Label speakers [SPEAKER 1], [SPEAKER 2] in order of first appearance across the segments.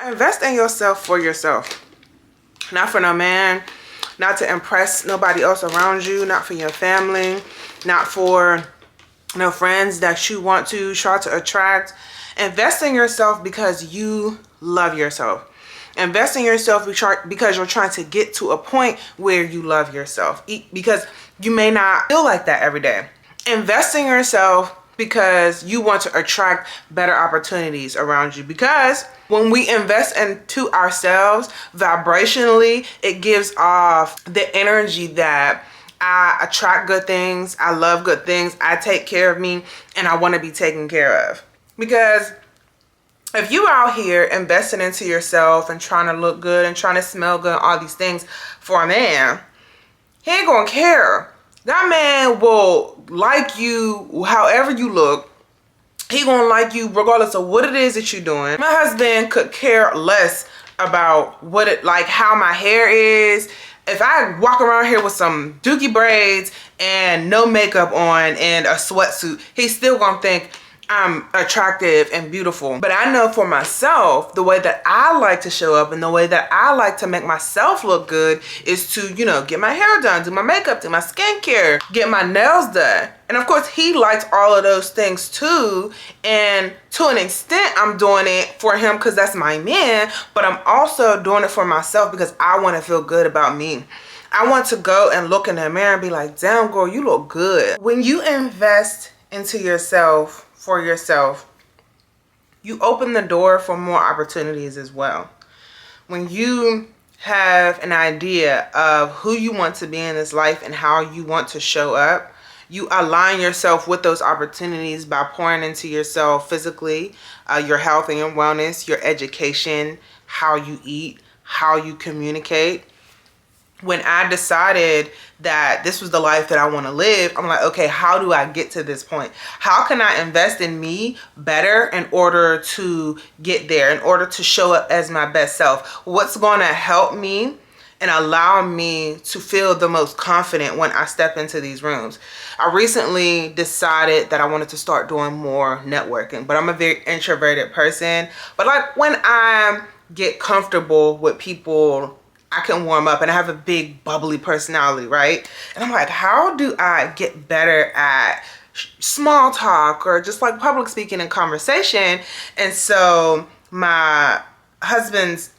[SPEAKER 1] Invest in yourself for yourself. Not for no man, not to impress nobody else around you, not for your family, not for no friends that you want to try to attract. Invest in yourself because you love yourself. Invest in yourself because you're trying to get to a point where you love yourself, because you may not feel like that every day. Invest in yourself because you want to attract better opportunities around you, because when we invest into ourselves vibrationally, it gives off the energy that I attract good things, I love good things, I take care of me, and I want to be taken care of. Because if you out here investing into yourself and trying to look good and trying to smell good, all these things for a man, he ain't gonna care. That man will like you however you look. He gonna like you regardless of what it is that you're doing. My husband could care less about how my hair is. If I walk around here with some dookie braids and no makeup on and a sweatsuit, he's still gonna think I'm attractive and beautiful. But I know for myself, the way that I like to show up and the way that I like to make myself look good is to, get my hair done, do my makeup, do my skincare, get my nails done. And of course, he likes all of those things too. And to an extent, I'm doing it for him because that's my man, but I'm also doing it for myself because I want to feel good about me. I want to go and look in the mirror and be like, damn girl, you look good. When you invest into yourself, for yourself, you open the door for more opportunities as well. When you have an idea of who you want to be in this life and how you want to show up, you align yourself with those opportunities by pouring into yourself physically, your health and your wellness, your education, how you eat, how you communicate. When I decided that this was the life that I want to live, I'm like, okay, how do I get to this point? How can I invest in me better in order to get there, in order to show up as my best self? What's going to help me and allow me to feel the most confident when I step into these rooms? I recently decided that I wanted to start doing more networking, but I'm a very introverted person. But like when I get comfortable with people, I can warm up, and I have a big bubbly personality, right? And I'm like, how do I get better at small talk or just like public speaking and conversation? And so my husband's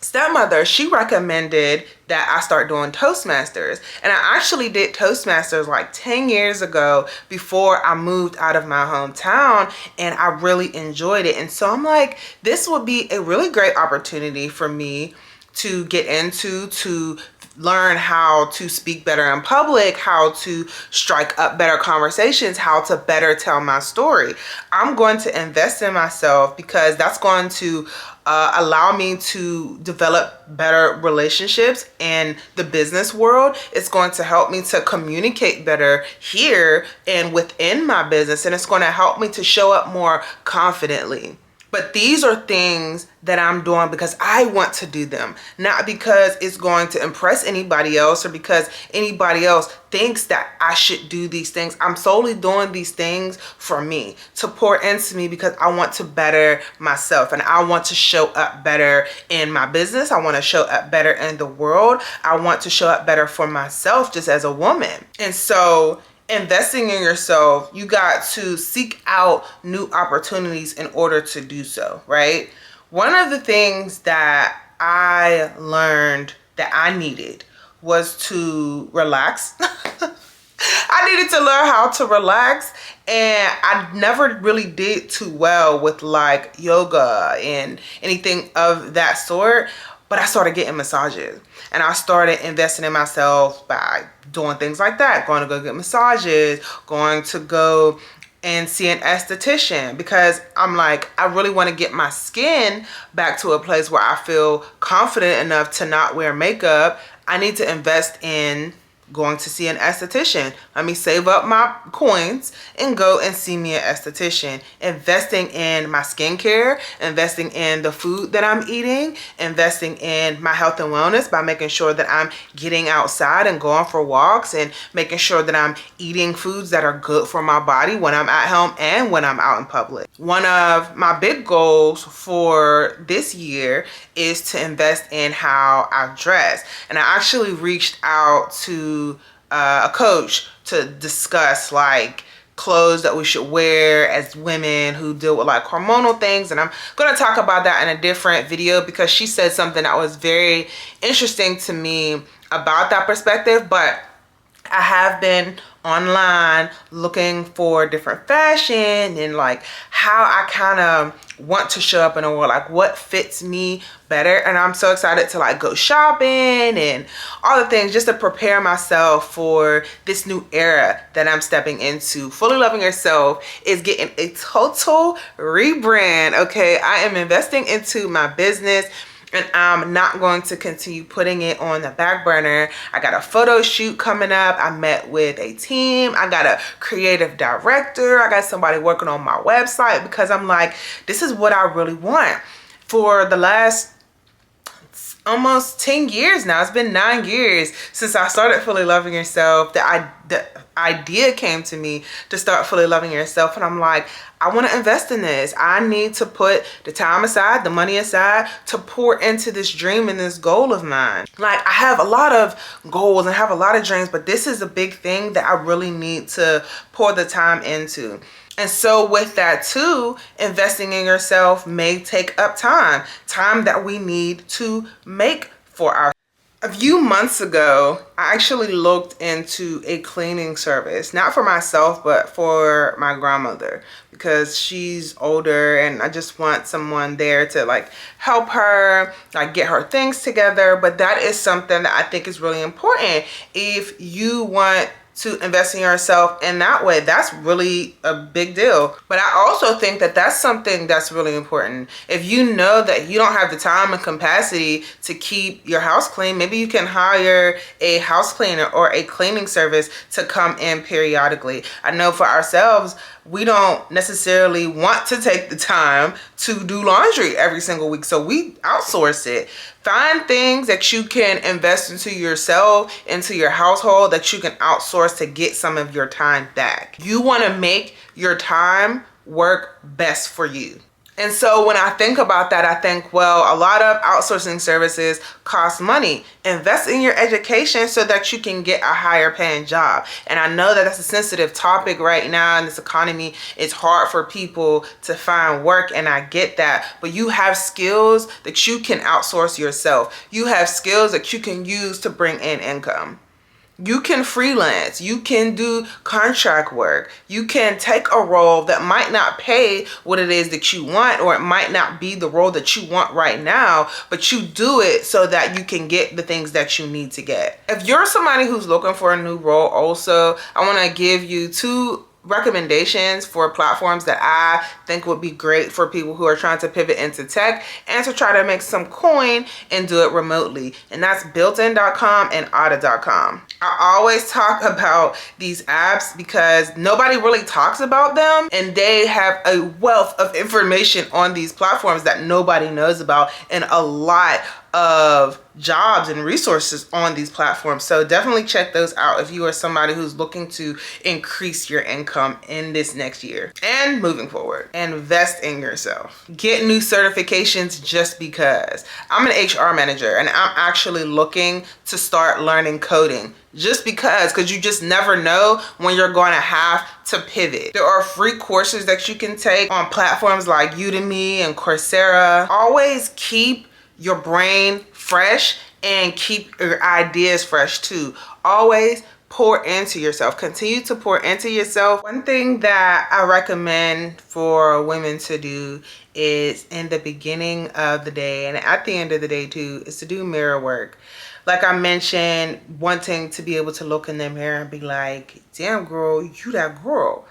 [SPEAKER 1] stepmother, she recommended that I start doing Toastmasters. And I actually did Toastmasters like 10 years ago before I moved out of my hometown, and I really enjoyed it. And so I'm like, this would be a really great opportunity for me to get into, to learn how to speak better in public, how to strike up better conversations, how to better tell my story. I'm going to invest in myself because that's going to allow me to develop better relationships in the business world. It's going to help me to communicate better here and within my business, and it's going to help me to show up more confidently. But these are things that I'm doing because I want to do them, not because it's going to impress anybody else or because anybody else thinks that I should do these things. I'm solely doing these things for me, to pour into me, because I want to better myself and I want to show up better in my business. I want to show up better in the world. I want to show up better for myself just as a woman. And so investing in yourself, you got to seek out new opportunities in order to do so, right? One of the things that I learned that I needed was to relax. I needed to learn how to relax, and I never really did too well with like yoga and anything of that sort. But I started getting massages, and I started investing in myself by doing things like that, going to go get massages, going to go and see an esthetician, because I'm like, I really want to get my skin back to a place where I feel confident enough to not wear makeup. I need to invest in going to see an esthetician. Let me save up my coins and go and see me an esthetician. Investing in my skincare, investing in the food that I'm eating, investing in my health and wellness by making sure that I'm getting outside and going for walks and making sure that I'm eating foods that are good for my body when I'm at home and when I'm out in public. One of my big goals for this year is to invest in how I dress. And I actually reached out to a coach to discuss like clothes that we should wear as women who deal with like hormonal things, and I'm going to talk about that in a different video because she said something that was very interesting to me about that perspective. But I have been online looking for different fashion and like how I kind of want to show up in the world, like what fits me better. And I'm so excited to like go shopping and all the things just to prepare myself for this new era that I'm stepping into. Fully Loving Yourself is getting a total rebrand. Okay, I am investing into my business, and I'm not going to continue putting it on the back burner. I got a photo shoot coming up. I met with a team. I got a creative director. I got somebody working on my website because I'm like, this is what I really want. For the last almost 10 years now, it's been 9 years since I started Fully Loving Yourself. The idea came to me to start Fully Loving Yourself, and I'm like, I want to invest in this. I need to put the time aside, the money aside to pour into this dream and this goal of mine. Like, I have a lot of goals and have a lot of dreams, but this is a big thing that I really need to pour the time into. And so with that too, investing in yourself may take up time that we need to make for ourselves. A few months ago, I actually looked into a cleaning service, not for myself, but for my grandmother, because she's older and I just want someone there to like help her, like get her things together. But that is something that I think is really important. If you want to invest in yourself in that way, that's really a big deal. But I also think that that's something that's really important. If you know that you don't have the time and capacity to keep your house clean, maybe you can hire a house cleaner or a cleaning service to come in periodically. I know for ourselves, we don't necessarily want to take the time to do laundry every single week, so we outsource it. Find things that you can invest into yourself, into your household, that you can outsource to get some of your time back. You want to make your time work best for you. And so when I think about that, I think, well, a lot of outsourcing services cost money. Invest in your education so that you can get a higher paying job. And I know that that's a sensitive topic right now in this economy. It's hard for people to find work, and I get that. But you have skills that you can outsource yourself. You have skills that you can use to bring in income. You can freelance, you can do contract work, you can take a role that might not pay what it is that you want, or it might not be the role that you want right now, but you do it so that you can get the things that you need to get. If you're somebody who's looking for a new role also, I want to give you 2 recommendations for platforms that I think would be great for people who are trying to pivot into tech and to try to make some coin and do it remotely. And that's builtin.com and Otta.com. I always talk about these apps because nobody really talks about them, and they have a wealth of information on these platforms that nobody knows about, and a lot of jobs and resources on these platforms. So definitely check those out if you are somebody who's looking to increase your income in this next year and moving forward. Invest in yourself. Get new certifications just because. I'm an HR manager and I'm actually looking to start learning coding just because you just never know when you're going to have to pivot. There are free courses that you can take on platforms like Udemy and Coursera. Always keep your brain fresh and keep your ideas fresh too. Always pour into yourself. Continue to pour into yourself. One thing that I recommend for women to do is in the beginning of the day and at the end of the day too, is to do mirror work. Like I mentioned, wanting to be able to look in the mirror and be like, damn girl, you that girl.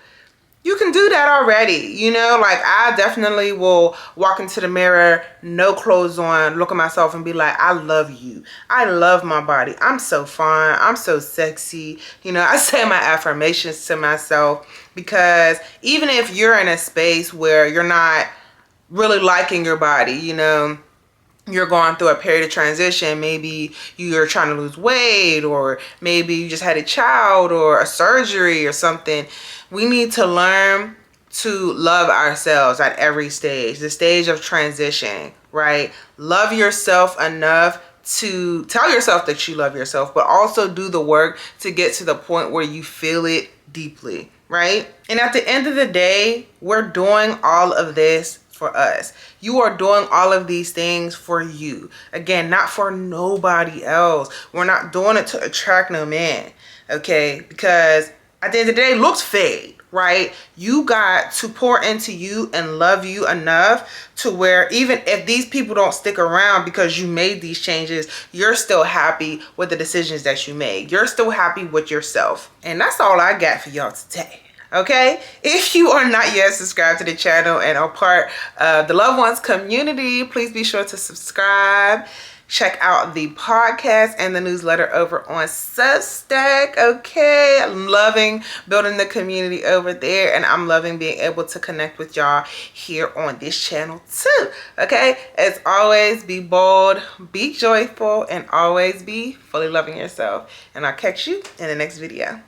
[SPEAKER 1] You can do that already. You know, like I definitely will walk into the mirror, no clothes on, look at myself and be like, I love you. I love my body. I'm so fine. I'm so sexy. You know, I say my affirmations to myself, because even if you're in a space where you're not really liking your body, you know, you're going through a period of transition, maybe you're trying to lose weight, or maybe you just had a child or a surgery or something, we need to learn to love ourselves at every stage, the stage of transition, right? Love yourself enough to tell yourself that you love yourself, but also do the work to get to the point where you feel it deeply, right? And at the end of the day, we're doing all of this for us. You are doing all of these things for you. Again, not for nobody else. We're not doing it to attract no man, okay? Because at the end of the day, looks fade, right? You got to pour into you and love you enough to where even if these people don't stick around because you made these changes, you're still happy with the decisions that you made. You're still happy with yourself. And that's all I got for y'all today. Okay, if you are not yet subscribed to the channel and are part of the Loved Ones community, please be sure to subscribe. Check out the podcast and the newsletter over on Substack. Okay, I'm loving building the community over there, and I'm loving being able to connect with y'all here on this channel too. Okay, as always, be bold, be joyful, and always be fully loving yourself. And I'll catch you in the next video.